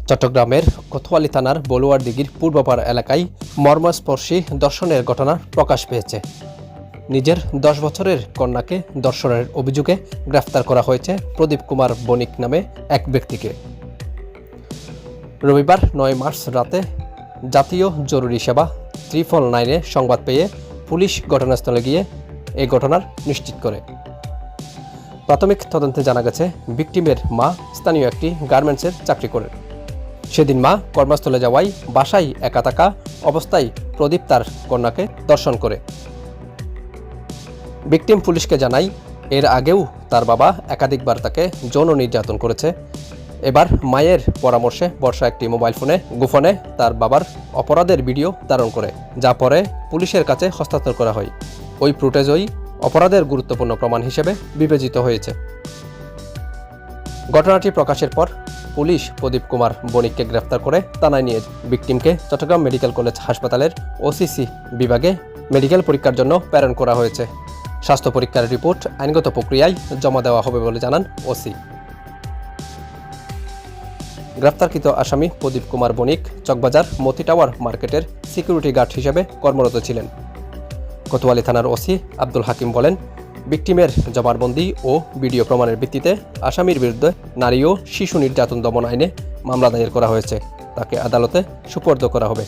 চট্টগ্রামের কোতোয়ালি থানার বলুয়ারদিঘির পূর্বপাড়া এলাকায় মর্মস্পর্শী ধর্ষণের ঘটনা প্রকাশ পেয়েছে। নিজের 10 বছরের কন্যাকে ধর্ষণের অভিযোগে গ্রেফতার করা হয়েছে প্রদীপ কুমার বণিক নামে এক ব্যক্তিকে। রবিবার 9 মার্চ রাতে জাতীয় জরুরি সেবা 999-এ সংবাদ পেয়ে পুলিশ ঘটনাস্থলে গিয়ে এই ঘটনার নিশ্চিত করে। প্রাথমিক তদন্তে জানা গেছে, ভিকটিমের মা স্থানীয় একটি গার্মেন্টসের চাকরি করেন। সেদিন মা কর্মস্থলে যাওয়ায় বাসায় একা থাকা অবস্থায় প্রদীপ তার কন্যাকে ধর্ষণ করে। ভিকটিম পুলিশকে জানায়, এর আগেও তার বাবা একাধিকবার তাকে যৌন নির্যাতন করেছে। এবার মায়ের পরামর্শে বর্ষা একটি মোবাইল ফোনে গোপনে তার বাবার অপরাধের ভিডিও ধারণ করে, যা পরে পুলিশের কাছে হস্তান্তর করা হয়। ওই ফুটেজই অপরাধের গুরুত্বপূর্ণ প্রমাণ হিসেবে বিবেচিত হয়েছে। ঘটনাটি প্রকাশের পর পুলিশ প্রদীপ কুমার বণিককে গ্রেফতার করে থানায় নিয়ে ভিকটিমকে চট্টগ্রাম মেডিকেল কলেজ হাসপাতালের ওসিসি বিভাগে মেডিকেল পরীক্ষার জন্য প্রেরণ করা হয়েছে। স্বাস্থ্য পরীক্ষার রিপোর্ট আইনগত প্রক্রিয়ায় জমা দেওয়া হবে বলে জানান ওসি। গ্রেফতারকৃত আসামি প্রদীপ কুমার বণিক চকবাজার মতি টাওয়ার মার্কেটের সিকিউরিটি গার্ড হিসেবে কর্মরত ছিলেন। কোতোয়ালি থানার ওসি আব্দুল হাকিম বলেন, ভিকটিমের জবানবন্দি ও ভিডিও প্রমাণের ভিত্তিতে আসামির বিরুদ্ধে নারী ও শিশু নির্যাতন দমন আইনে মামলা দায়ের করা হয়েছে। তাকে আদালতে সোপর্দ করা হবে।